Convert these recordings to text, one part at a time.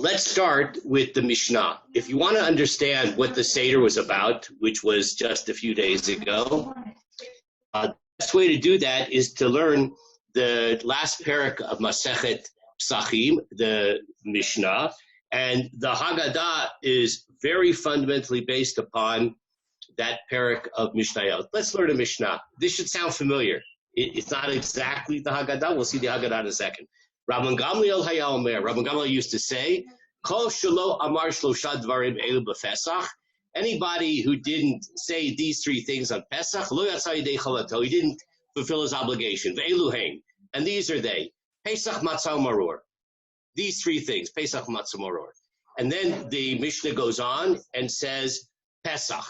let's start with the Mishnah. If you want to understand what the Seder was about, which was just a few days ago, the best way to do that is to learn the last parak of Masechet Psachim, the Mishnah, and the Haggadah is very fundamentally based upon that parak of Mishnayot. Let's learn a Mishnah. This should sound familiar. It's not exactly the Haggadah. We'll see the Haggadah in a second. Rabban Gamliel Haya Omer. Rabban Gamliel used to say, Kol shelo amar shlosha dvarim elu b'Pesach. Anybody who didn't say these three things on Pesach, lo yatsa yidei chalato, he didn't fulfill his obligation. Ve'elu hein. And these are they. Pesach matzah maror. These three things. Pesach matzah maror. And then the Mishnah goes on and says, Pesach.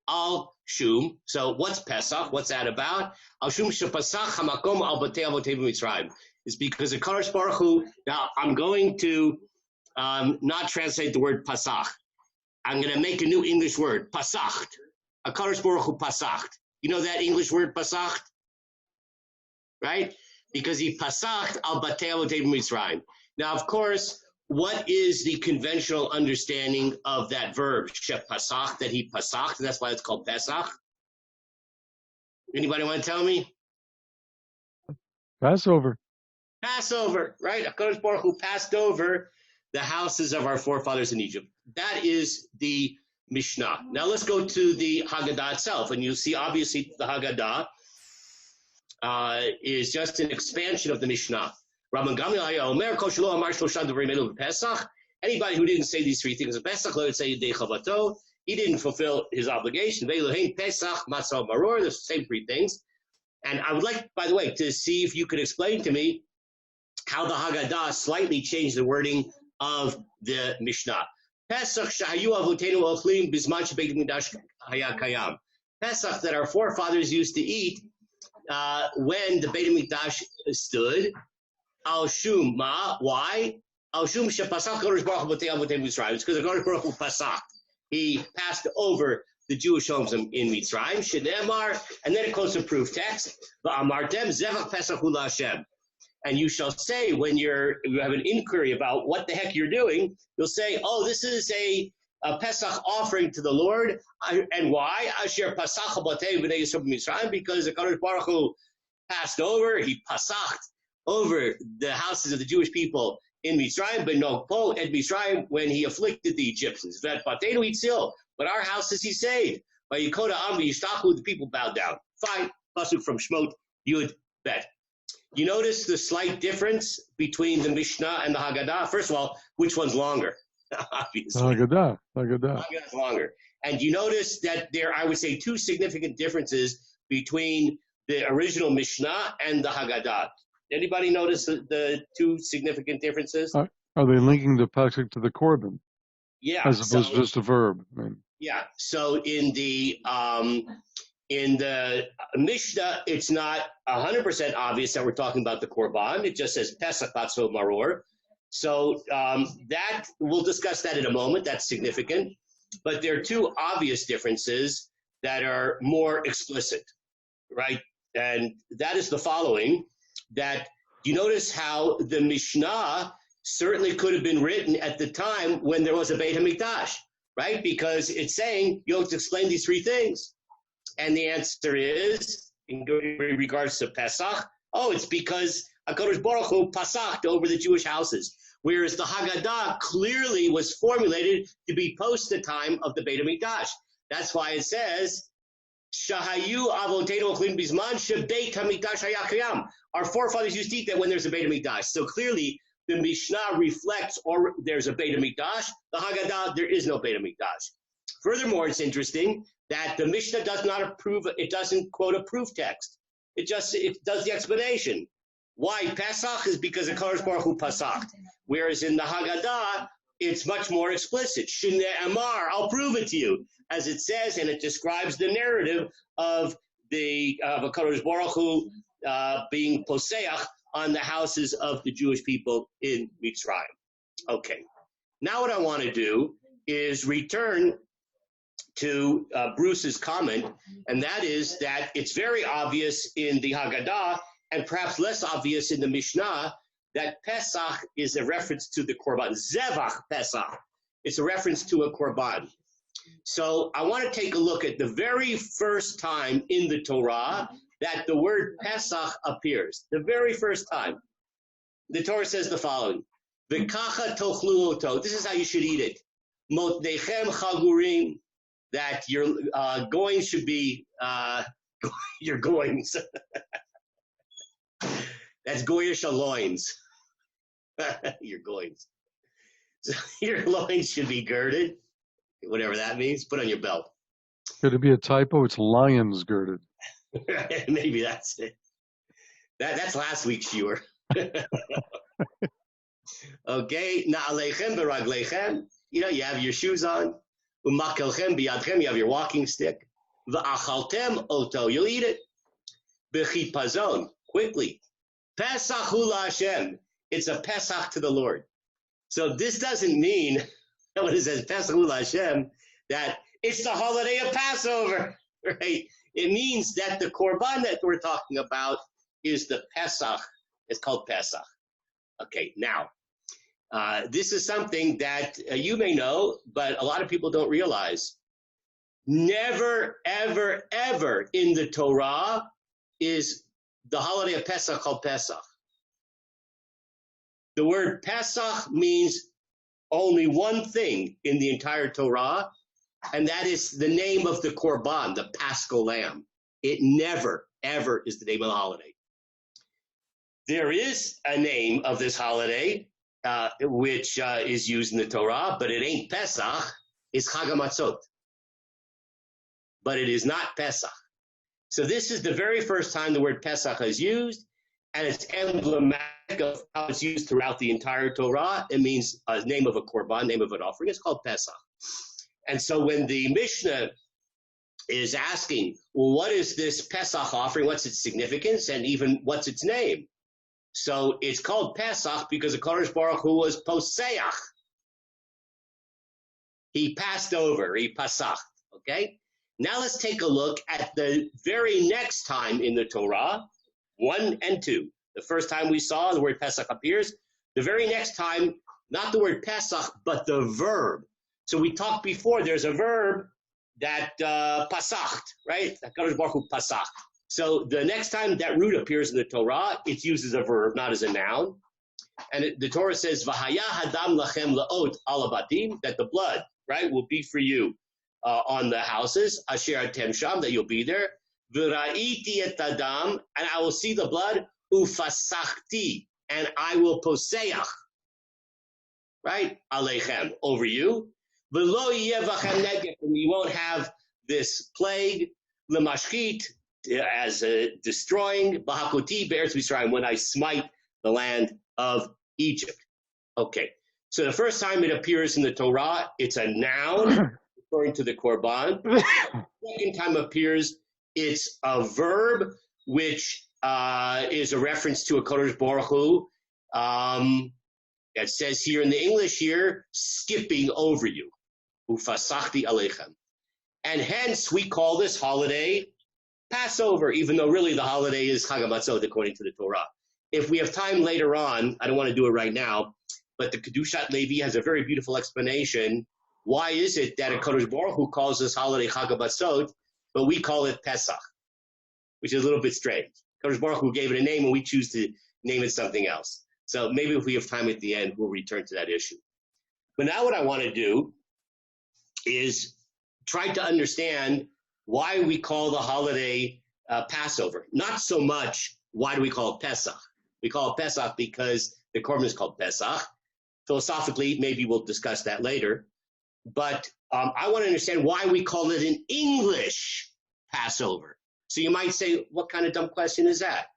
Al shum. So what's Pesach? What's that about? Al shum shepasach hamakom al batei avotei b'Mitzrayim. It's because the Kadosh Baruch Hu. Now I'm going to not translate the word Pasach. I'm going to make a new English word. Pasacht. A Kadosh Baruch Hu pasacht. You know that English word pasacht, right? Because he pasacht al batei avotei b'Mitzrayim. Now, of course, what is the conventional understanding of that verb, shepasach, that he pasacht? That's why it's called Pesach. Anybody want to tell me? Passover. Passover, right? HaKadosh Baruch Hu passed over the houses of our forefathers in Egypt. That is the Mishnah. Now let's go to the Haggadah itself, and you'll see obviously the Haggadah is just an expansion of the Mishnah. Rabban Gamliel Omer Kol shelo amar shlosha dvarim elu b'Pesach. Anybody who didn't say these three things on Pesach, let's say yidei chavato, he didn't fulfill his obligation. Ve'elu hein Pesach matzah maror. The same three things. And I would like, by the way, to see if you could explain to me how the Haggadah slightly changed the wording of the Mishnah. Pesach shahayu avotenu ochlim bisman shebeit mikdash haya kayam. Pesach that our forefathers used to eat when the Beit Mikdash stood. Al shum ma. Why? Al shum shepasach Kadosh Baruch Hu batei avotei Mitzrayim. It's because the Kadosh Baruch Hu pasach. He passed over the Jewish homes in Mitzrayim. Shenemar, and then it quotes a proof text. Va'amartem zevach Pesach hu laHashem. And you shall say when you have an inquiry about what the heck you're doing, you'll say, "Oh, this is a Pesach offering to the Lord." And why? Asher pasach batei b'nei Yisrael Mitzrayim, because the Kadosh Baruch Hu passed over. He pasacht over the houses of the Jewish people in Mitzrayim, but no po at Mitzrayim when he afflicted the Egyptians. That batenu itzil, but our houses he saved. By Yikoda Am v'Yishtachu, the people bowed down. Fine, pasuk from Shmot Yud Bet. You notice the slight difference between the Mishnah and the Haggadah. First of all, which one's longer? Obviously, Haggadah. Haggadah's longer. And you notice that there, I would say, two significant differences between the original Mishnah and the Haggadah. Anybody notice the two significant differences? Are they linking the pasuk to the korban? Yeah. As opposed to just a verb. I mean. Yeah. So in the Mishnah, it's not 100% obvious that we're talking about the korban. It just says Pesach Matzah Maror. So that we'll discuss that in a moment. That's significant. But there are two obvious differences that are more explicit, right? And that is the following. That you notice how the Mishnah certainly could have been written at the time when there was a Beit HaMikdash, right? Because it's saying you have to explain these three things. And the answer is, in regards to Pesach, it's because HaKadosh Baruch Hu pasacht over the Jewish houses. Whereas the Haggadah clearly was formulated to be post the time of the Beit HaMikdash. That's why it says, Shahayu avotenu ochlin bizman shebeit hamikdash haya kayam. Our forefathers used to eat that when there's a Beit HaMikdash. So clearly, the Mishnah reflects, or there's a Beit HaMikdash. The Haggadah, there is no Beit HaMikdash. Furthermore, it's interesting that the Mishnah does not approve. It doesn't quote a proof text. It does the explanation. Why Pesach is because the Kadosh Baruch Hu pasacht. Whereas in the Haggadah, it's much more explicit. Shinei Amar, I'll prove it to you, as it says, and it describes the narrative of the Kadosh Baruch Hu being poseach on the houses of the Jewish people in Mitzrayim. Okay, now what I want to do is return to Bruce's comment, and that is that it's very obvious in the Haggadah, and perhaps less obvious in the Mishnah, that Pesach is a reference to the Korban. Zevach Pesach. It's a reference to a Korban. So I want to take a look at the very first time in the Torah that the word Pesach appears. The very first time. The Torah says the following. V'kacha tochlu oto. This is how you should eat it. Motnechem chagurim. That your goings should be your goings. That's goyish loins. Your goings. So your loins should be girded, whatever that means. Put on your belt. Could it be a typo? It's lions girded. Maybe that's it. That's last week's shiur. Okay, na'alechem beraglechem. You have your shoes on. Umakelchem biyadchem. You have your walking stick. Va'achaltem oto. You'll eat it. B'chipazon. Quickly. Pesach hu la'Hashem. It's a Pesach to the Lord. So this doesn't mean, when it says Pesach hu la'Hashem, that it's the holiday of Passover, right? It means that the Korban that we're talking about is the Pesach. It's called Pesach. Okay, now, this is something that you may know, but a lot of people don't realize. Never, ever, ever in the Torah is the holiday of Pesach called Pesach. The word Pesach means only one thing in the entire Torah, and that is the name of the Korban, the Paschal Lamb. It never, ever is the name of the holiday. There is a name of this holiday, which is used in the Torah, but it ain't Pesach. It's Chag HaMatzot. But it is not Pesach. So this is the very first time the word Pesach is used, and it's emblematic of how it's used throughout the entire Torah. It means a name of a korban, name of an offering. It's called Pesach. And so when the Mishnah is asking, well, what is this Pesach offering? What's its significance? And even what's its name? So it's called Pesach because the Kodesh Baruch Hu was Poseach. He passed over, he pasach, okay? Now let's take a look at the very next time in the Torah, 1 and 2. The first time we saw the word Pesach appears. The very next time, not the word Pesach, but the verb. So we talked before, there's a verb that pasacht, right? HaKadosh Baruch Hu pasach. So the next time that root appears in the Torah, it's used as a verb, not as a noun. And the Torah says, V'haya hadam lachem la'ot ala batim, that the blood, right, will be for you on the houses, asher atem sham, that you'll be there. V'ra'iti et adam, and I will see the blood, ufasachti, and I will poseach, right, aleichem, over you. V'lo yeh v'chem neged, and you won't have this plague, l'mashchit, as destroying, b'hakuti be'eretz Mitzrayim, when I smite the land of Egypt. Okay, so the first time it appears in the Torah, it's a noun, referring to the Korban. Second time appears, it's a verb, which is a reference to a Kodesh Baruch Hu. It says here in the English here, skipping over you. Ufasachti aleichem. And hence we call this holiday Passover, even though really the holiday is Chag HaMatzot according to the Torah. If we have time later on, I don't want to do it right now, but the Kedushat Levi has a very beautiful explanation. Why is it that a Kodesh Baruch Hu calls this holiday Chag HaMatzot, but we call it Pesach, which is a little bit strange. Kodesh Baruch Hu gave it a name, and we choose to name it something else. So maybe if we have time at the end, we'll return to that issue. But now what I want to do is try to understand why we call the holiday Passover. Not so much why do we call it Pesach. We call it Pesach because the korban is called Pesach. Philosophically, maybe we'll discuss that later. But I want to understand why we call it an English Passover. So you might say, what kind of dumb question is that?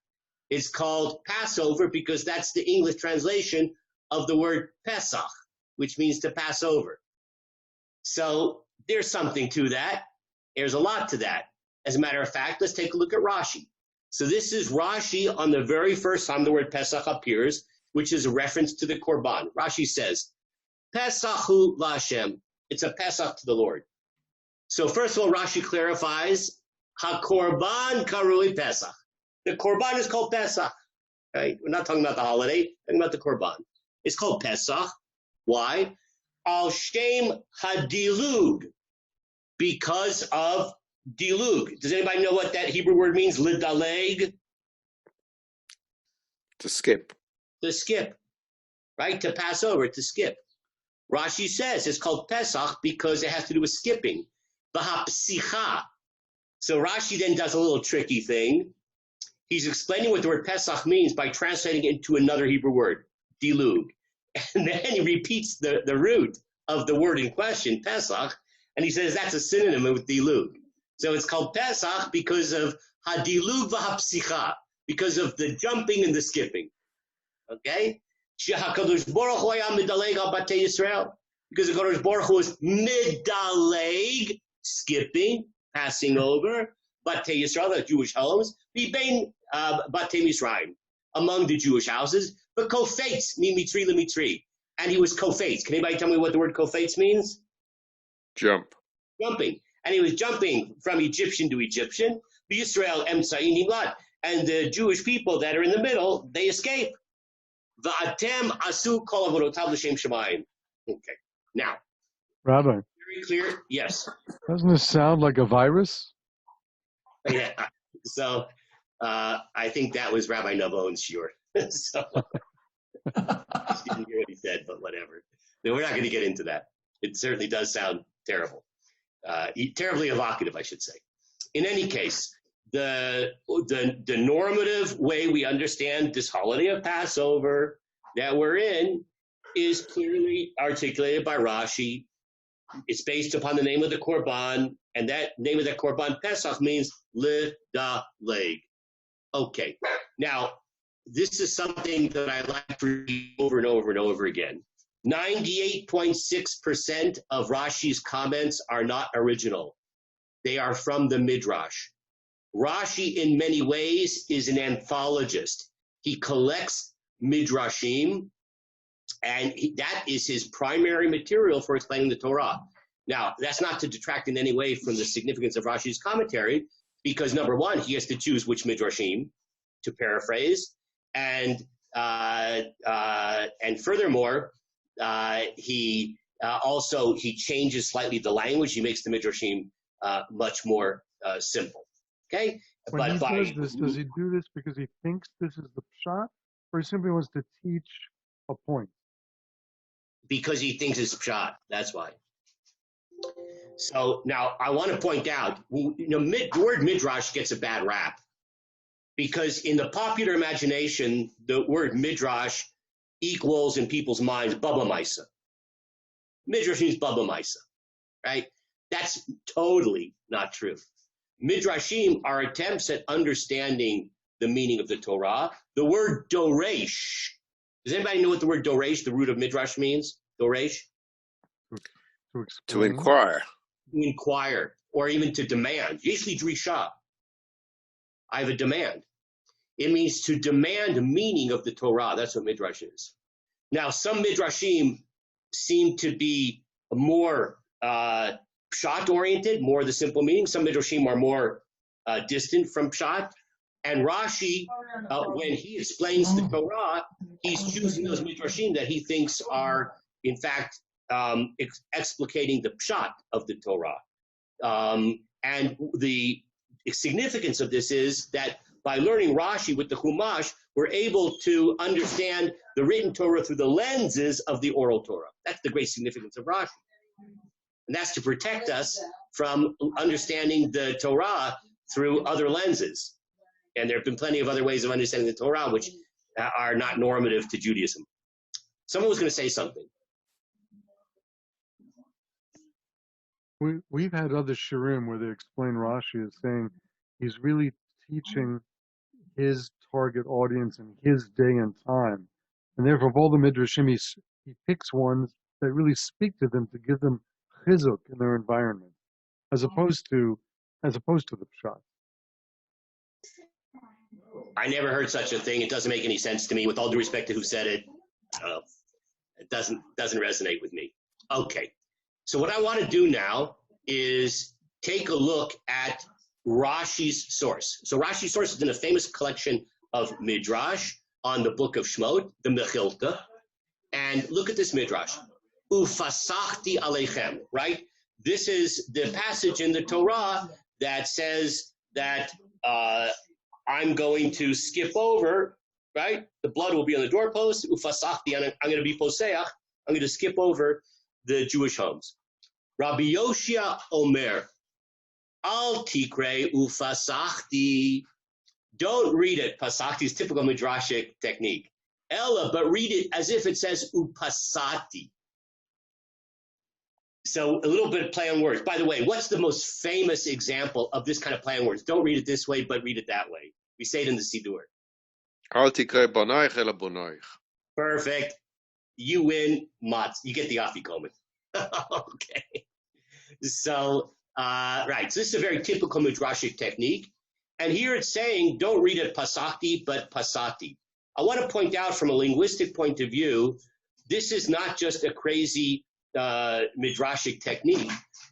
It's called Passover because that's the English translation of the word Pesach, which means to pass over. So there's something to that. There's a lot to that. As a matter of fact, let's take a look at Rashi. So this is Rashi on the very first time the word Pesach appears, which is a reference to the Korban. Rashi says, Pesachu la'Hashem. It's a Pesach to the Lord. So first of all, Rashi clarifies, HaKorban karui Pesach. The Korban is called Pesach. Right? We're not talking about the holiday, we're talking about the Korban. It's called Pesach. Why? Al Shem Hadilug, because of Dilug. Does anybody know what that Hebrew word means? Lidaleg? To skip. To skip, right? To pass over, to skip. Rashi says it's called Pesach because it has to do with skipping. V'hapsicha. So Rashi then does a little tricky thing. He's explaining what the word Pesach means by translating it into another Hebrew word, Dilug. And then he repeats the root of the word in question, Pesach, and he says that's a synonym with Dilug. So it's called Pesach because of Hadilug v'hapsicha, because of the jumping and the skipping. Okay? HaKadosh Baruch Hu hayam midaleg al Batei Yisrael, because the Kadosh Baruch Hu is midaleg, skipping, passing over, Batei Yisrael, the Jewish homes, Bibein Batei Misraim, among the Jewish houses, but kofetz, mi-mitri le-mitri, and he was kofetz. Can anybody tell me what the word kofetz means? Jump. Jumping. And he was jumping from Egyptian to Egyptian. Yisrael emtzayin nimlad. And the Jewish people that are in the middle, they escape. Va'atem asu kol avodotav l'shem shamayim. Okay. Now, Rabbi, very clear. Yes. doesn't this sound like a virus? Yeah. So I think that was Rabbi Navon's shiur. So I didn't hear what he said, but whatever. No, we're not going to get into that. It certainly does sound terrible. Terribly evocative, I should say. In any case, the normative way we understand this holiday of Passover that we're in is clearly articulated by Rashi. It's based upon the name of the Korban, and that name of that Korban, Pesach, means Lidaleg. Okay. Now, this is something that I like to read over and over and over again. 98.6% of Rashi's comments are not original. They are from the Midrash. Rashi, in many ways, is an anthologist. He collects Midrashim, and that is his primary material for explaining the Torah. Now, that's not to detract in any way from the significance of Rashi's commentary, because number one, he has to choose which Midrashim to paraphrase, and furthermore, he changes slightly the language. He makes the Midrashim much more simple. Okay? When he does this, does he do this because he thinks this is the pshat, or he simply wants to teach a point? Because he thinks it's pshat. That's why. So now I want to point out, the word midrash gets a bad rap because in the popular imagination, the word midrash equals in people's minds Baba Maisa. Midrash means Baba Maisa, right? That's totally not true. Midrashim are attempts at understanding the meaning of the Torah. The word doresh, does anybody know what the word doresh, the root of midrash, means? Doresh? To inquire. To inquire, or even to demand. Yeshli drisha. I have a demand. It means to demand meaning of the Torah. That's what midrash is. Now, some midrashim seem to be more pshat-oriented, more the simple meaning. Some midrashim are more distant from pshat. And Rashi, when he explains the Torah, he's choosing those midrashim that he thinks are, in fact, explicating the pshat of the Torah. And the significance of this is that by learning Rashi with the Chumash, we're able to understand the written Torah through the lenses of the oral Torah. That's the great significance of Rashi. And that's to protect us from understanding the Torah through other lenses. And there have been plenty of other ways of understanding the Torah which are not normative to Judaism. Someone was going to say something. We've had other shiurim where they explain Rashi as saying he's really teaching his target audience in his day and time. And therefore, of all the midrashim, he picks ones that really speak to them to give them chizuk in their environment, as opposed to the pshat. I never heard such a thing. It doesn't make any sense to me. With all due respect to who said it, it doesn't resonate with me. Okay. So what I want to do now is take a look at Rashi's source. So Rashi's source is in a famous collection of Midrash. on the book of Shmot, the Mechilta, and look at this midrash. Ufasachti aleichem, right? This is the passage in the Torah that says that I'm going to skip over, right? The blood will be on the doorpost. Ufasachti, I'm going to be poseach. I'm going to skip over the Jewish homes. Rabbi Yoshia Omer, al tikre ufasachti. Don't read it. Pasachti is typical midrashic technique. Ella, but read it as if it says upasati. So a little bit of play on words. By the way, what's the most famous example of this kind of play on words? Don't read it this way, but read it that way. We say it in the Siddur. Al tikrei bonoich ela bonoich. Perfect. You win, Matz. You get the afikomen. Okay. So, right. So this is a very typical midrashic technique. And here it's saying, don't read it pasachti, but pasati. I want to point out from a linguistic point of view, this is not just a crazy midrashic technique,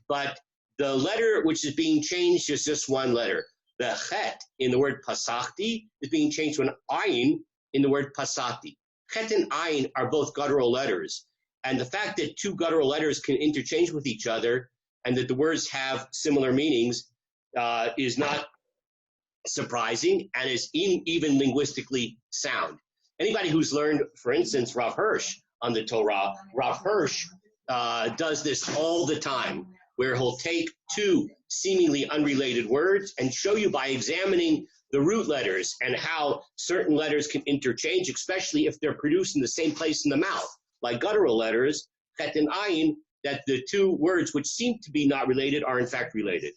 but the letter which is being changed is just one letter. The chet in the word pasachti is being changed to an ayin in the word pasati. Chet and ayin are both guttural letters. And the fact that two guttural letters can interchange with each other and that the words have similar meanings is not surprising and is even linguistically sound. Anybody who's learned, for instance, Rav Hirsch on the Torah, Rav Hirsch does this all the time, where he'll take two seemingly unrelated words and show you by examining the root letters and how certain letters can interchange, especially if they're produced in the same place in the mouth, like guttural letters, chet and ayin, that the two words which seem to be not related are in fact related.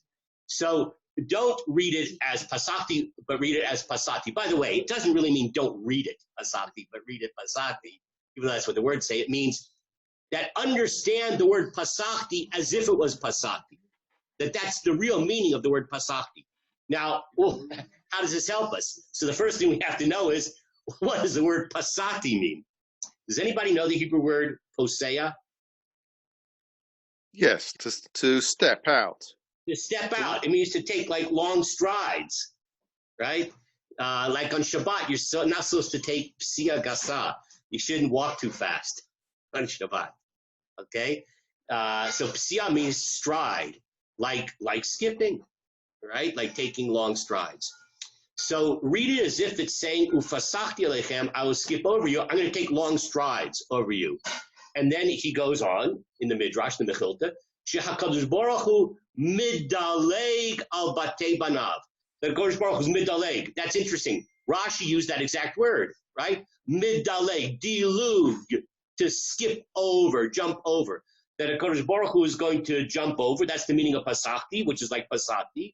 So don't read it as pasati, but read it as pasati. By the way, it doesn't really mean don't read it pasati, but read it pasati, even though that's what the words say. It means that understand the word pasati as if it was pasati, that's the real meaning of the word pasati. Now, well, how does this help us? So the first thing we have to know is, what does the word pasati mean? Does anybody know the Hebrew word posea? Yes, to step out. To step out. It means to take like long strides, right? Like on Shabbat, you're not supposed to take psia gasa. You shouldn't walk too fast on Shabbat. Okay? So psia means stride, like skipping, right? Like taking long strides. So read it as if it's saying, Ufasachti alechem, I will skip over you. I'm going to take long strides over you. And then he goes on in the Midrash, the Mechilta, Shehakadosh Baruch Hu midaleg al batei banav. The Kadosh Baruch Hu's midaleg. That's interesting. Rashi used that exact word, right? Midaleg, dilug, to skip over, jump over. That a Kadosh Baruch Hu is going to jump over. That's the meaning of pasachti, which is like pasati.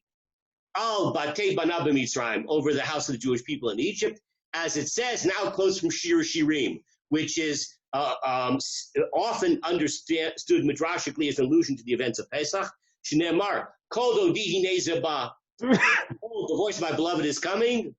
Al batei banav b'Mitzrayim, over the house of the Jewish people in Egypt, as it says now, close from Shir Shirim, which is often understood midrashically as an allusion to the events of Pesach. Shneimar, kol dodi hinei zeba. The voice of my beloved is coming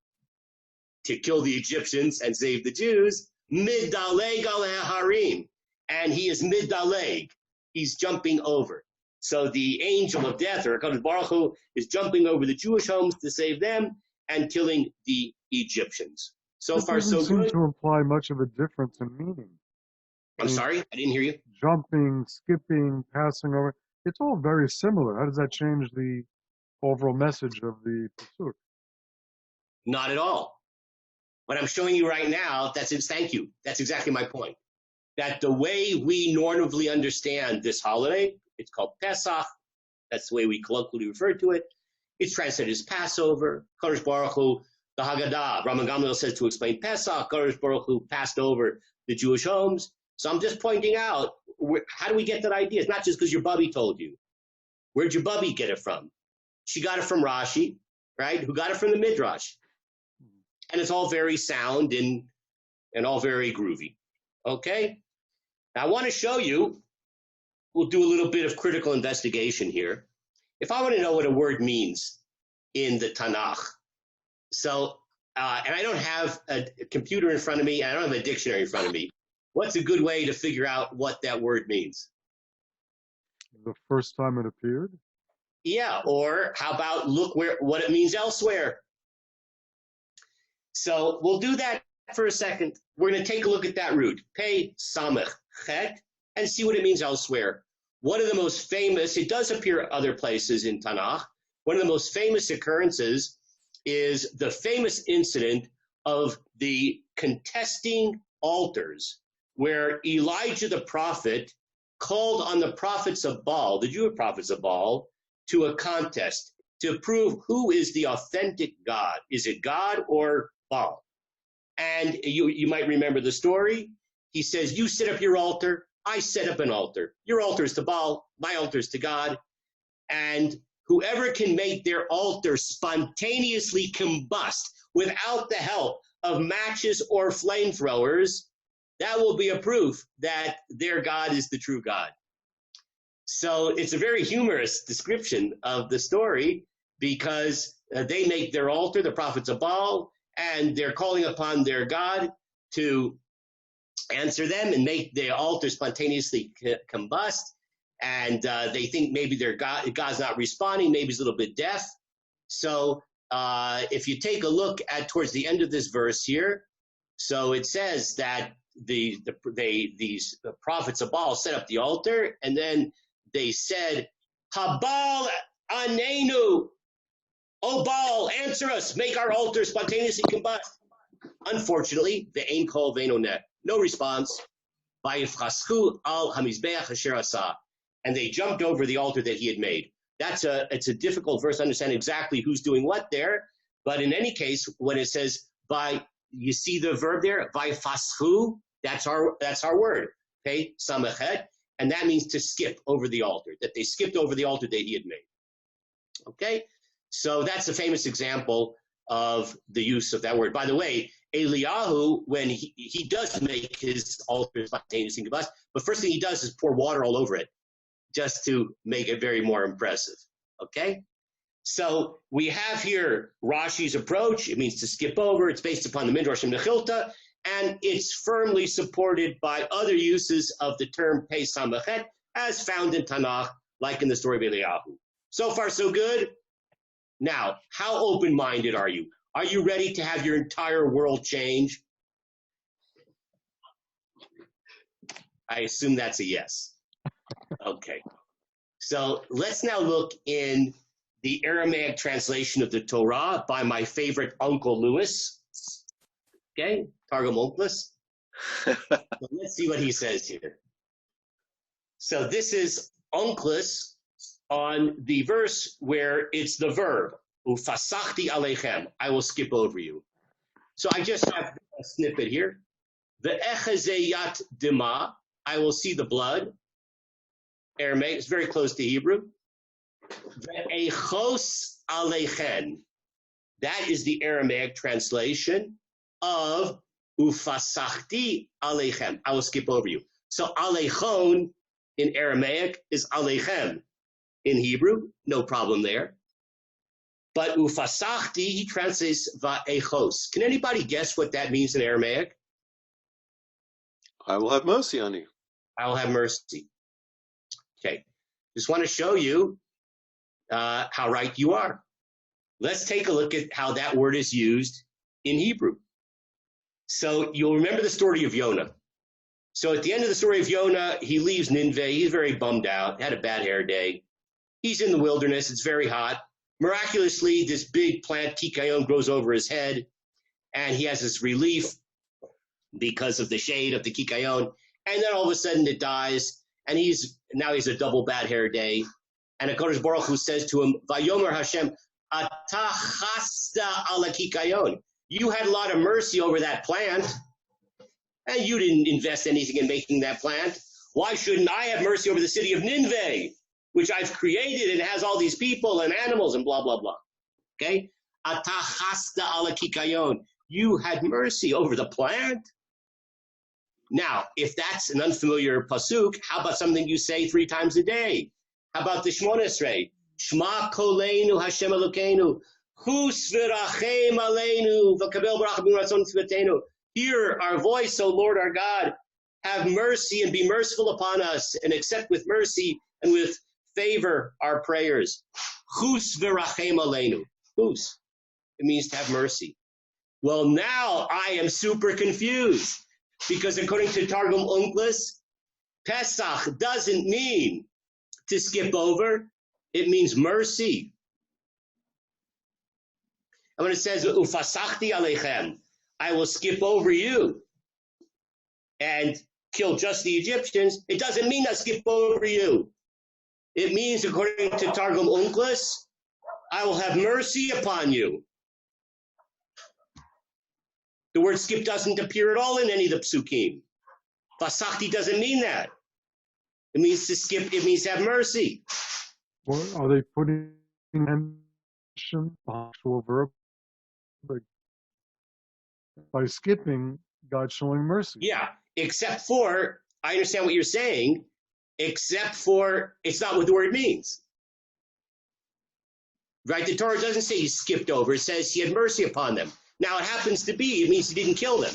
to kill the Egyptians and save the Jews. Midaleg al harim, and he is midaleg. He's jumping over. So the angel of death, or HaKadosh Baruch Hu, is jumping over the Jewish homes to save them and killing the Egyptians. So far, so good. It doesn't seem to imply much of a difference in meaning. I'm sorry, I didn't hear you. Jumping, skipping, passing over. It's all very similar. How does that change the overall message of the Pasuk? Not at all. What I'm showing you right now, thank you. That's exactly my point. That the way we normally understand this holiday, it's called Pesach. That's the way we colloquially refer to it. It's translated as Passover. Kadosh Baruch Hu, the Haggadah, Rambam Gamliel says to explain Pesach, Kadosh Baruch Hu passed over the Jewish homes. So I'm just pointing out, how do we get that idea? It's not just because your bubby told you. Where'd your bubby get it from? She got it from Rashi, right? Who got it from the Midrash. And it's all very sound and all very groovy. Okay? Now I want to show you, we'll do a little bit of critical investigation here. If I want to know what a word means in the Tanakh, so, and I don't have a computer in front of me, and I don't have a dictionary in front of me, what's a good way to figure out what that word means? The first time it appeared? Yeah, or how about look what it means elsewhere? So we'll do that for a second. We're going to take a look at that root, Pei Samech Chet, and see what it means elsewhere. One of the most famous, it does appear other places in Tanakh, one of the most famous occurrences is the famous incident of the contesting altars, where Elijah the prophet called on the prophets of Baal, the Jewish prophets of Baal, to a contest to prove who is the authentic God. Is it God or Baal? And you might remember the story. He says, you set up your altar, I set up an altar. Your altar is to Baal, my altar is to God. And whoever can make their altar spontaneously combust without the help of matches or flamethrowers, that will be a proof that their God is the true God. So it's a very humorous description of the story because they make their altar, the prophets of Baal, and they're calling upon their God to answer them and make their altar spontaneously combust. And they think maybe their God's not responding, maybe he's a little bit deaf. So if you take a look at towards the end of this verse here, so it says that these prophets of Baal set up the altar, and then they said, Habal anenu, O Baal, answer us, make our altar spontaneously combust. Unfortunately, the ain kol ve'eino net, no response. Vayifchaschu al hamizbeach asher asah, and they jumped over the altar that he had made. It's a difficult verse to understand exactly who's doing what there, but in any case, when it says you see the verb there, vayifaschu, that's our word, okay, samachet, and that means to skip over the altar, that they skipped over the altar that he had made. Okay, so that's a famous example of the use of that word. By the way, Eliyahu, when he does make his altar spontaneously combust, but first thing he does is pour water all over it, just to make it very more impressive. Okay? So we have here Rashi's approach. It means to skip over. It's based upon the Midrash and Mechilta, and it's firmly supported by other uses of the term Pei Samachet, as found in Tanakh, like in the story of Eliyahu. So far, so good. Now, how open-minded are you? Are you ready to have your entire world change? I assume that's a yes. Okay. So let's now look in the Aramaic translation of the Torah by my favorite Uncle Lewis. Okay, Targum Onkelos. So let's see what he says here. So this is Onkelos on the verse where it's the verb, Ufasachti aleichem, I will skip over you. So I just have a snippet here. Ve'echezeyat dima, I will see the blood. Aramaic, it's very close to Hebrew. Ve'echos aleichem, that is the Aramaic translation of Ufasachti aleichem, I will skip over you. So aleichon in Aramaic is aleichem. In Hebrew, no problem there. But ufasachti, he translates va'echos. Can anybody guess what that means in Aramaic? I will have mercy on you. I will have mercy. Okay. Just want to show you how right you are. Let's take a look at how that word is used in Hebrew. So you'll remember the story of Yonah. So at the end of the story of Yonah, he leaves Nineveh. He's very bummed out, had a bad hair day. He's in the wilderness. It's very hot. Miraculously, this big plant, kikayon, grows over his head, and he has this relief because of the shade of the kikayon. And then all of a sudden it dies, and now he's a double bad hair day. And HaKadosh Baruch Hu says to him, Vayomer Hashem, Ata chasta ala kikayon. You had a lot of mercy over that plant, and you didn't invest anything in making that plant. Why shouldn't I have mercy over the city of Nineveh, which I've created and has all these people and animals and blah, blah, blah. Okay? Ata chasta ala kikayon. You had mercy over the plant. Now, if that's an unfamiliar pasuk, how about something you say 3 times a day? How about the Shmona Esrei? Shma koleinu Hashem Elokeinu. Hus v'rachem aleinu v'kabel barach b'ratzon tzvetenu. Hear our voice, O Lord our God. Have mercy and be merciful upon us, and accept with mercy and with favor our prayers. Chus v'rachem aleinu. Chus. It means to have mercy. Well, now I am super confused because according to Targum Onkelos, Pesach doesn't mean to skip over. It means mercy. And when it says, Ufasachti aleichem, I will skip over you and kill just the Egyptians, it doesn't mean I skip over you. It means, according to Targum Onkelos, I will have mercy upon you. The word skip doesn't appear at all in any of the psukim. Fasachti doesn't mean that. It means to skip, it means to have mercy. Well, are they putting mention actual verb? Like, by skipping, God's showing mercy. Yeah, except for, I understand what you're saying, except for it's not what the word means. Right? The Torah doesn't say he skipped over. It says he had mercy upon them. Now, it happens to be, it means he didn't kill them.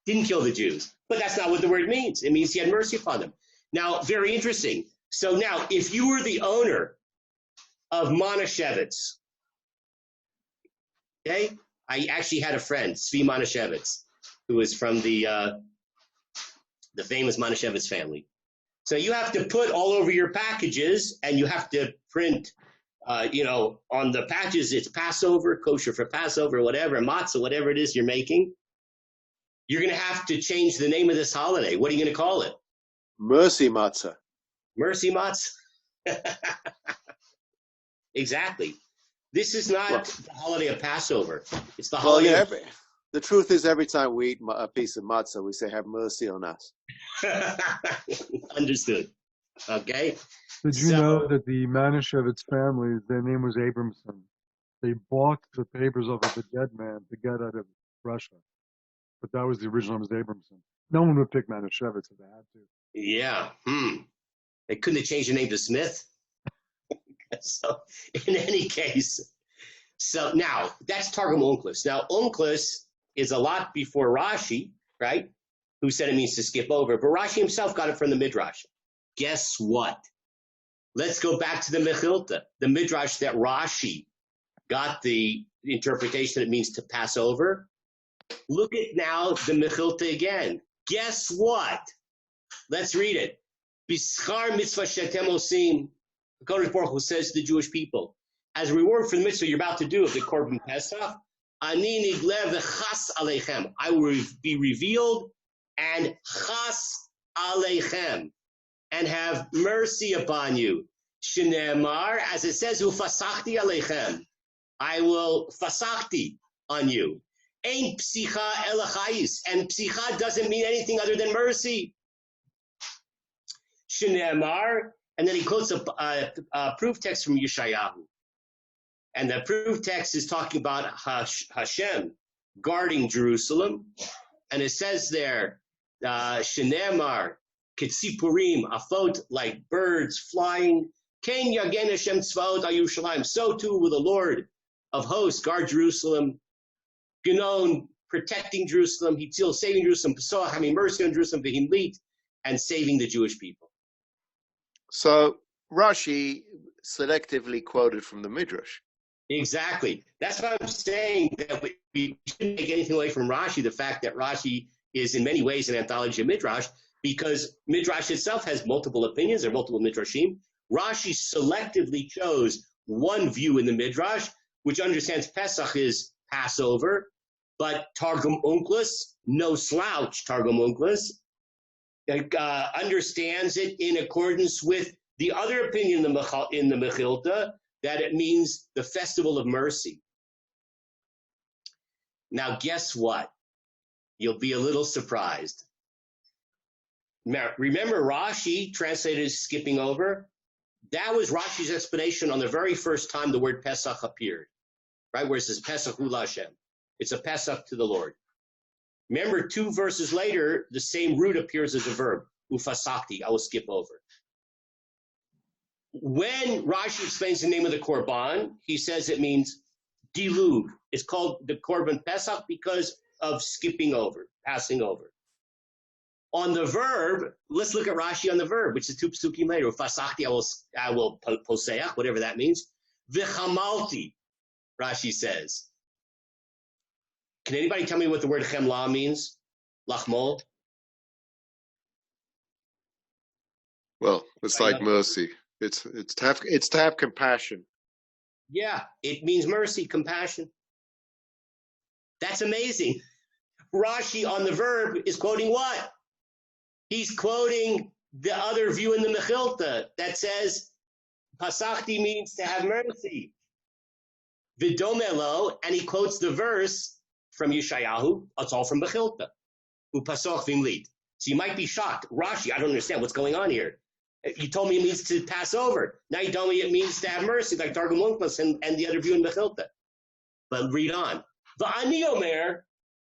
Didn't kill the Jews. But that's not what the word means. It means he had mercy upon them. Now, very interesting. So now, if you were the owner of Monashevitz, okay? I actually had a friend, Zvi Monashevitz, who was from the famous Monashevitz family. So you have to put all over your packages, and you have to print, on the patches, it's Passover, kosher for Passover, whatever, matzah, whatever it is you're making. You're going to have to change the name of this holiday. What are you going to call it? Mercy matzah. Mercy matzah? Exactly. This is not the holiday of Passover. It's the holiday of... The truth is, every time we eat a piece of matzah, we say, have mercy on us. Understood. Okay. Did you know that the Manischewitz family, their name was Abramson? They bought the papers of the dead man to get out of Russia. But that was the original name, was Abramson. No one would pick Manischewitz if they had to. Yeah. They couldn't have changed the name to Smith. So, in any case, so now that's Targum Onkelos. Now, Onkelos is a lot before Rashi, right? Who said it means to skip over. But Rashi himself got it from the Midrash. Guess what? Let's go back to the Mechilta, the Midrash that Rashi got the interpretation it means to pass over. Look at now the Mechilta again. Guess what? Let's read it. Bischar mitzvah shetem osim. The Kodesh Baruch Hu says to the Jewish people, as a reward for the mitzvah you're about to do of the Korban Pesach, ani nigle v'chas aleichem. I will be revealed and chas aleichem, and have mercy upon you. Shneemar, as it says, ufasachti aleichem. I will fasachti on you. Ein psicha elachayis, and psicha doesn't mean anything other than mercy. Shneemar, and then he quotes a proof text from Yeshayahu. And the proof text is talking about Hashem guarding Jerusalem. And it says there, Shneemar, Ketzipurim, afot, like birds flying. Ken yagen Hashem tzvaot al Yerushalayim. So too will the Lord of hosts guard Jerusalem. Genon, protecting Jerusalem. Hitzil, saving Jerusalem. Pesach, having mercy on Jerusalem. V'himlit, and saving the Jewish people. So Rashi selectively quoted from the Midrash. Exactly. That's why I'm saying that we shouldn't take anything away from Rashi, the fact that Rashi is in many ways an anthology of Midrash, because Midrash itself has multiple opinions or multiple Midrashim. Rashi selectively chose one view in the Midrash, which understands Pesach is Passover, but Targum Onkelos, no slouch Targum Onkelos, understands it in accordance with the other opinion in the Mechilta, that it means the festival of mercy. Now, guess what? You'll be a little surprised. Remember Rashi translated as skipping over? That was Rashi's explanation on the very first time the word Pesach appeared, right? Where it says Pesach hu Hashem. It's a Pesach to the Lord. Remember, 2 verses later, the same root appears as a verb, ufasakti, I will skip over. When Rashi explains the name of the Korban, he says it means dilug. It's called the Korban Pesach because of skipping over, passing over. On the verb, let's look at Rashi on the verb, which is 2 psukim later. Ufasakti, I will poseach, whatever that means. V'chamalti, Rashi says. Can anybody tell me what the word chemla means? Lachmol? Well, it's like mercy. It's to have compassion. Yeah, it means mercy, compassion. That's amazing. Rashi on the verb is quoting what? He's quoting the other view in the Mechilta that says Pasachti means to have mercy. Vidomelo, and he quotes the verse from Yeshayahu. It's all from Mechilta. Upasach vimlit. So you might be shocked. Rashi, I don't understand what's going on here. You told me it means to pass over. Now you told me it means to have mercy, like Targum Onkelos and the other view in Mechilta. But read on. V'ani omer,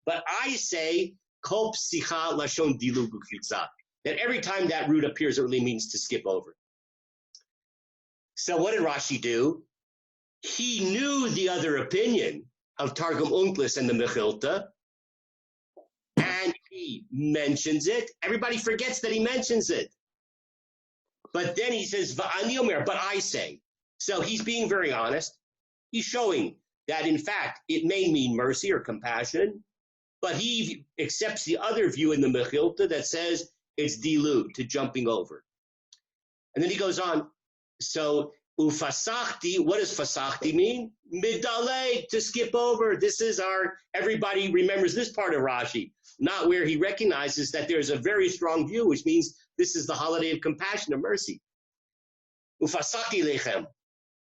but I say, kol psicha lashon dilu b'kitza, that every time that root appears, it really means to skip over. So what did Rashi do? He knew the other opinion of Targum Onkelos and the Mechilta, and he mentions it. Everybody forgets that he mentions it. But then he says, V'ani omer, but I say. So he's being very honest. He's showing that, in fact, it may mean mercy or compassion, but he accepts the other view in the Mechilta that says it's dilu, to jumping over. And then he goes on, so ufasachti, what does fasachti mean? Midale, to skip over. This is everybody remembers this part of Rashi, not where he recognizes that there's a very strong view, which means this is the holiday of compassion and mercy. Ufasachti lechem,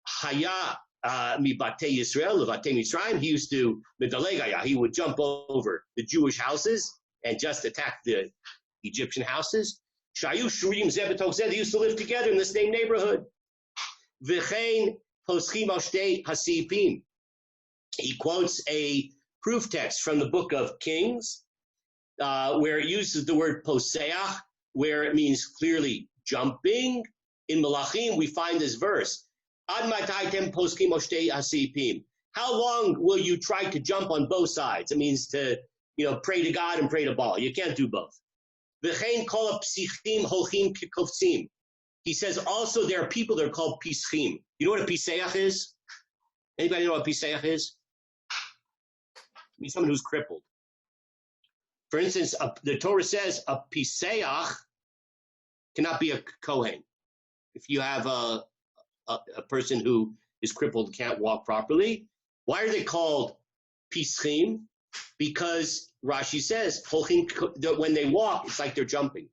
haya, Mibate Yisrael, Levate Mitzrayim, he used to, he would jump over the Jewish houses and just attack the Egyptian houses. Shayu Shurim Zebetok Zed, they used to live together in the same neighborhood. V'chein Poschim Ashtei Hasipim. He quotes a proof text from the book of Kings, where it uses the word poseach, where it means clearly jumping. In Malachim, we find this verse. How long will you try to jump on both sides? It means to, pray to God and pray to Baal. You can't do both. He says also there are people that are called pischim. You know what a piseach is? Anybody know what a piseach is? It means someone who's crippled. For instance, the Torah says a piseach cannot be a kohen. If you have a person who is crippled, can't walk properly. Why are they called pischim? Because Rashi says, when they walk, it's like they're jumping.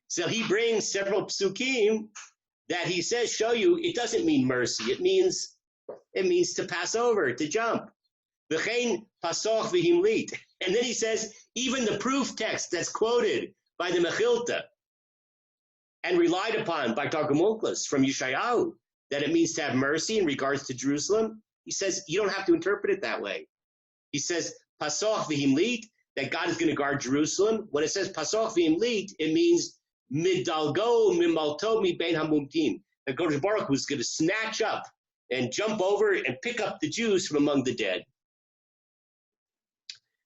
So he brings several psukim that he says show you it doesn't mean mercy. It means to pass over, to jump. V'chein pasoch v'himlit. And then he says, even the proof text that's quoted by the Mechilta and relied upon by Targum Onkelos from Yeshayahu, that it means to have mercy in regards to Jerusalem, he says you don't have to interpret it that way. He says, Pasoch v'himlit, that God is going to guard Jerusalem. When it says Pasoch v'himlit, it means midalgo mimalto mi ben hamumtim. That Kodesh Baruch Hu is going to snatch up and jump over and pick up the Jews from among the dead.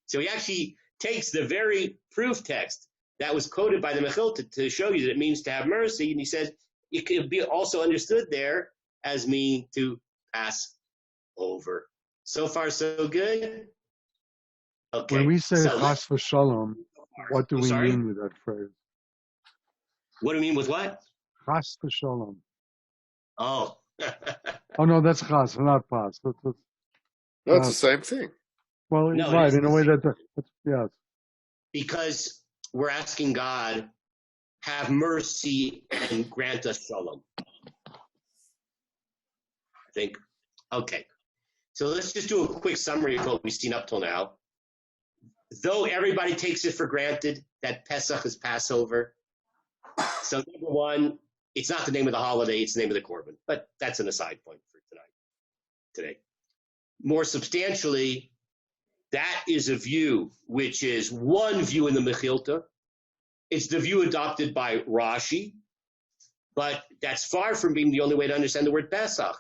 So he actually takes the very proof text that was quoted by the Mechilta to show you that it means to have mercy, and he says it could be also understood there as meaning to pass over. So far, so good. Okay. When we say chas v'shalom, what do we mean with that phrase? What do you mean with what? Chas v'shalom. Oh. Oh no, that's chas, not pas. That's the same thing. Well, no, right, in a way that's yes. Because we're asking God, have mercy and grant us shalom. I think. Okay. So let's just do a quick summary of what we've seen up till now. Though everybody takes it for granted that Pesach is Passover, so number one, it's not the name of the holiday, it's the name of the Korban. But that's an aside point for today. More substantially, that is a view which is one view in the Mechilta. It's the view adopted by Rashi, but that's far from being the only way to understand the word Pesach.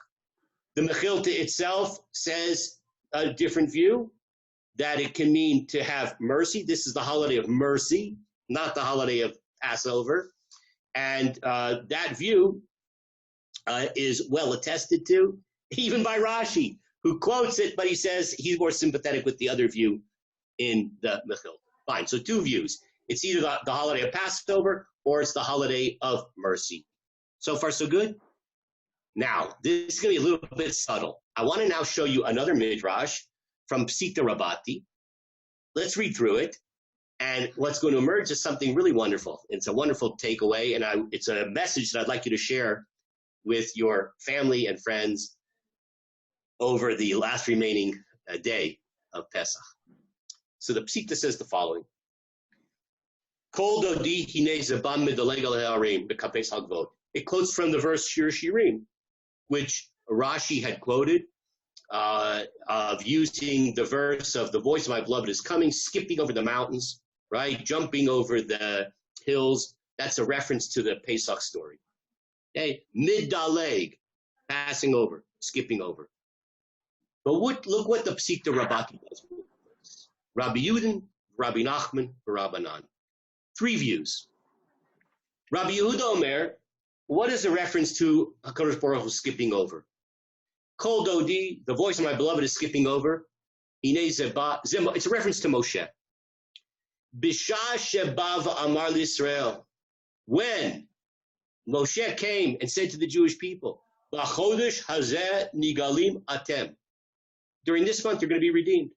The Mechilta itself says a different view, that it can mean to have mercy. This is the holiday of mercy, not the holiday of Passover. And that view is well attested to, even by Rashi, who quotes it, but he says he's more sympathetic with the other view in the Mechilta. Fine, so two views. It's either the holiday of Passover or it's the holiday of mercy. So far, so good? Now, this is going to be a little bit subtle. I want to now show you another midrash from Psita Rabati. Let's read through it. And what's going to emerge is something really wonderful. It's a wonderful takeaway, and it's a message that I'd like you to share with your family and friends over the last remaining day of Pesach. So the Psita says the following. Kol dodi hine zeban medaleg al ha'arim b'kapes hagvot. It quotes from the verse Shir Shirim, which Rashi had quoted, of using the verse of the voice of my beloved is coming, skipping over the mountains, right? Jumping over the hills. That's a reference to the Pesach story. Okay? Mid-daleg, passing over, skipping over. But look what the Psita Rabati does. Rabbi Yudin, Rabbi Nachman, Rabbanan. Three views. Rabbi Yehuda Omer, what is a reference to HaKadosh Baruch Hu skipping over? Kol dodi, the voice of my beloved is skipping over. It's a reference to Moshe. Bisha shebav amar l'Yisrael. When Moshe came and said to the Jewish people, B'chodesh hazeh nigalim atem. During this month, you're going to be redeemed.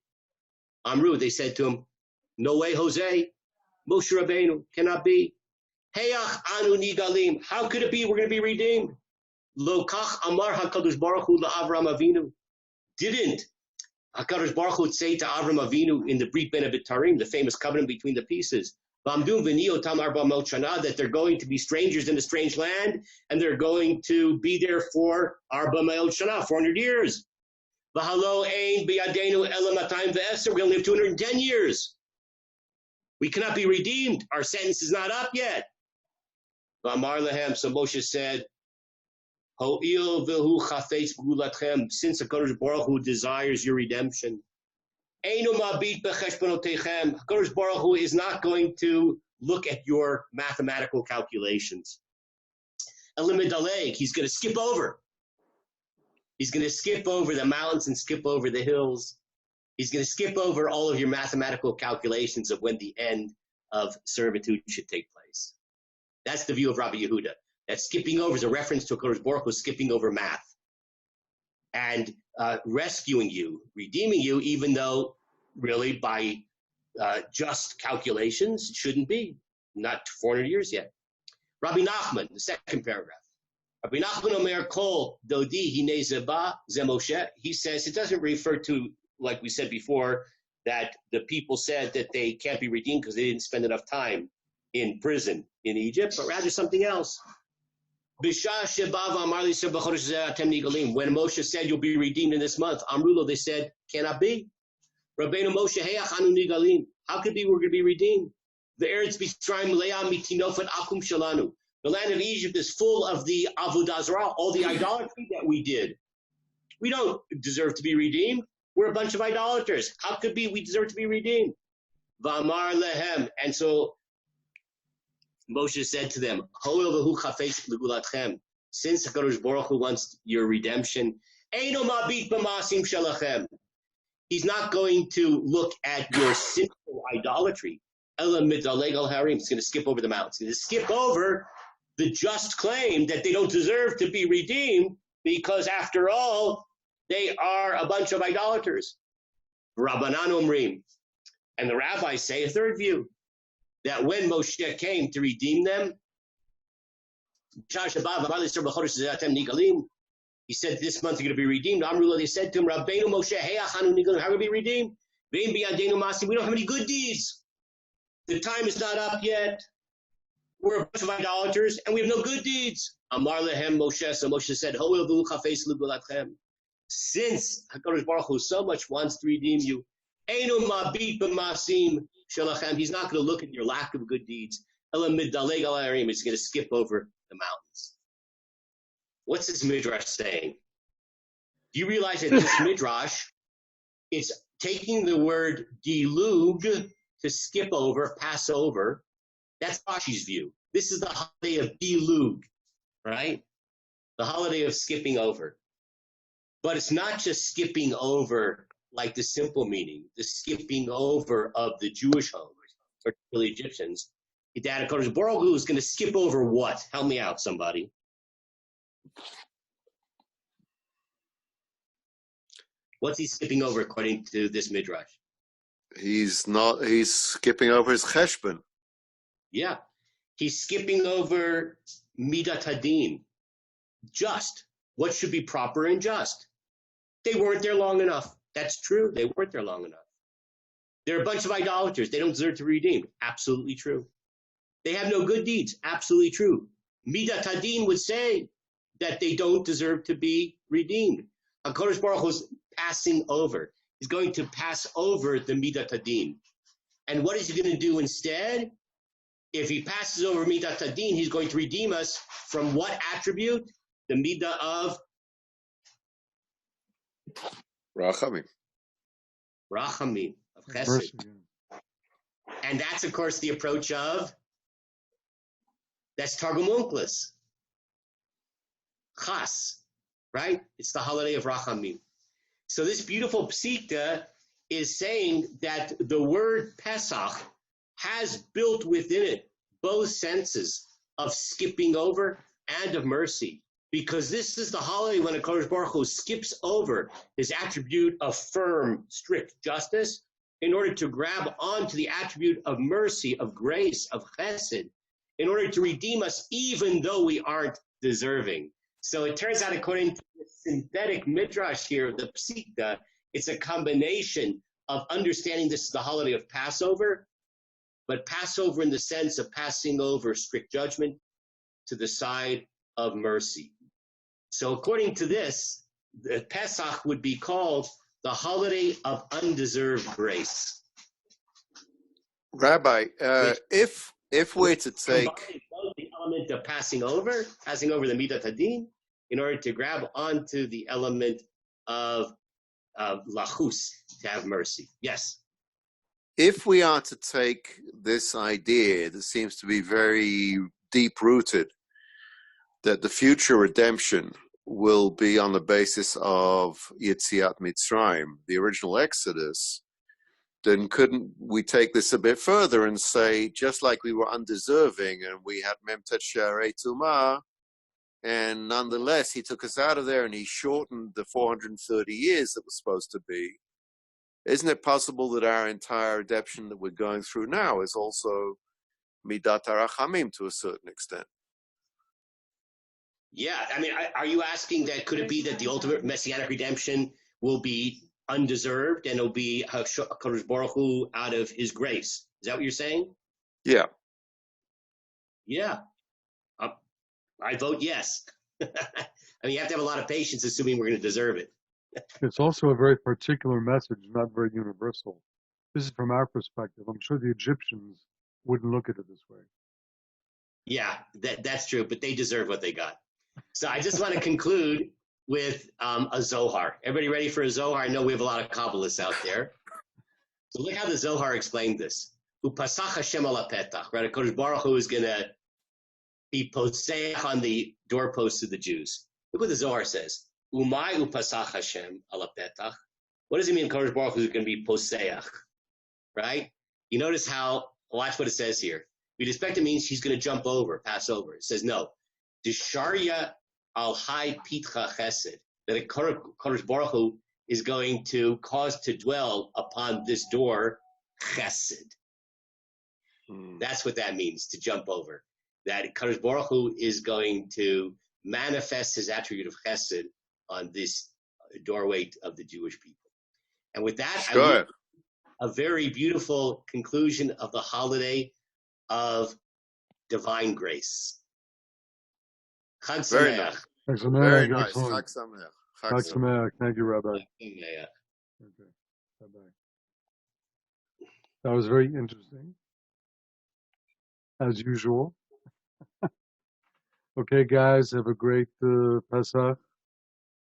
Amru, they said to him, no way, Jose. Moshe Rabbeinu, cannot be. Heyach anu nigalim. How could it be we're going to be redeemed? Lo kach amar HaKadosh Baruch Hu la'Avram Avinu. Didn't HaKadosh Baruch Hu say to Avram Avinu in the Brit Ben Abitarim, the famous covenant between the pieces, V'amdu v'ni otam arba mot shana, that they're going to be strangers in a strange land, and they're going to be there for arba mot shana, 400 years. V'halo ein biyadenu ela matayim ve'eser, we're going to live 210 years. We cannot be redeemed. Our sentence is not up yet. V'amar lehem, so Moshe said, Ho'il v'hu chafetz b'gulatchem, since HaKadosh Baruch Hu desires your redemption. Einu mabit b'cheshbonotechem, HaKadosh Baruch Hu is not going to look at your mathematical calculations. Elimidalek, he's going to skip over. He's going to skip over the mountains and skip over the hills. He's going to skip over all of your mathematical calculations of when the end of servitude should take place. That's the view of Rabbi Yehuda. That skipping over is a reference to HaKadosh Baruch Hu skipping over math and rescuing you, redeeming you, even though really by just calculations it shouldn't be. Not 400 years yet. Rabbi Nachman, the second paragraph. Rabbi Nachman Omer Kol Dodi Hine Zeba Ze Moshe. He says it doesn't refer to, like we said before, that the people said that they can't be redeemed because they didn't spend enough time in prison in Egypt, but rather something else. When Moshe said you'll be redeemed in this month, Amrulo, they said, cannot be. Rabbeinu Moshe, how could it be we're going to be redeemed? The Eretz Mitzrayim le'am mitinofet akum shalanu. The land of Egypt is full of the avodah zarah, all the idolatry that we did. We don't deserve to be redeemed. We're a bunch of idolaters. How could it be we deserve to be redeemed? V'amar lehem. And so Moshe said to them, since HaKadosh Baruch Hu wants your redemption, he's not going to look at your sinful idolatry. He's going to skip over the mountains. He's going to skip over the just claim that they don't deserve to be redeemed because, after all, they are a bunch of idolaters. Rabbanan Omrim. And the rabbis say a third view, that when Moshe came to redeem them, he said, this month you're going to be redeemed. Amrullah, they said to him, Rabbeinu Moshe, how are we going to be redeemed? We don't have any good deeds. The time is not up yet. We're a bunch of idolaters, and we have no good deeds. Amar lehem Moshe, so Moshe said, since HaKadosh Baruch Hu so much wants to redeem you, he's not going to look at your lack of good deeds. He's going to skip over the mountains. What's this midrash saying? Do you realize that this midrash, it's taking the word dilug to skip over, pass over. That's Rashi's view. This is the holiday of dilug, right? The holiday of skipping over. But it's not just skipping over like the simple meaning, the skipping over of the Jewish homes, particularly Egyptians. That Kodesh Baruch Hu is going to skip over what? Help me out, somebody. What's he skipping over according to this midrash? He's skipping over his cheshbon. Yeah, he's skipping over midat hadin, just what should be proper and just. They weren't there long enough. That's true. They weren't there long enough. They're a bunch of idolaters. They don't deserve to be redeemed. Absolutely true. They have no good deeds. Absolutely true. Midat hadin would say that they don't deserve to be redeemed. HaKadosh Baruch Hu is passing over. He's going to pass over the midat hadin. And what is he going to do instead? If he passes over midat hadin, he's going to redeem us from what attribute? The midah of Rachamim. rachamim, of chesed. Mercy. And that's, of course, the approach of, that's Targum Onkelos. Chas, right? It's the holiday of rachamim. So this beautiful psikta is saying that the word Pesach has built within it both senses of skipping over and of mercy, because this is the holiday when a Kodesh Baruch Hu skips over his attribute of firm, strict justice in order to grab onto the attribute of mercy, of grace, of chesed, in order to redeem us even though we aren't deserving. So it turns out, according to the synthetic midrash here, the psikta, it's a combination of understanding this is the holiday of Passover, but Passover in the sense of passing over strict judgment to the side of mercy. So according to this, the Pesach would be called the holiday of undeserved grace. Rabbi, if we're to take both the element of passing over the midat hadin, in order to grab onto the element of lachus, to have mercy. Yes. if we are to take this idea that seems to be very deep rooted, that the future redemption will be on the basis of Yetziat Mitzrayim, the original Exodus, then couldn't we take this a bit further and say, just like we were undeserving and we had Memtet Sharei Tumah, and nonetheless he took us out of there and he shortened the 430 years that was supposed to be, isn't it possible that our entire redemption that we're going through now is also Midat HaRachamim to a certain extent? Yeah, I mean, are you asking that could it be that the ultimate messianic redemption will be undeserved and it'll be HaKadosh Baruch Hu out of his grace? Is that what you're saying? Yeah. Yeah. I vote yes. I mean, you have to have a lot of patience assuming we're going to deserve it. It's also a very particular message, not very universal. This is from our perspective. I'm sure the Egyptians wouldn't look at it this way. Yeah, that's true, but they deserve what they got. So I just want to conclude with a Zohar. Everybody ready for a Zohar? I know we have a lot of Kabbalists out there. So look how the Zohar explained this. Upasach Hashem ala petach, right? Kodesh Baruch Hu is going to be poseach on the doorposts of the Jews. Look what the Zohar says. Umay upasach Hashem ala petach. What does it mean Kodesh Baruch Hu is going to be poseach? Right? You notice how, watch what it says here. We'd expect it means he's going to jump over, pass over. It says no. Disharya al hai pitcha chesed. That a Kodesh Baruch Hu is going to cause to dwell upon this door chesed. That's what that means, to jump over. That Kadosh Baruch Hu is going to manifest his attribute of chesed on this doorway of the Jewish people. And with that, Sure. a very beautiful conclusion of the holiday of divine grace. Chag Very Sameach. nice. Chag Very Sameach, nice. excellent. Chag Sameach. Chag Sameach. Thank you, Rabbi. Chag Sameach. Okay. Bye-bye. That was very interesting, as usual. Okay, guys, have a great Pesach.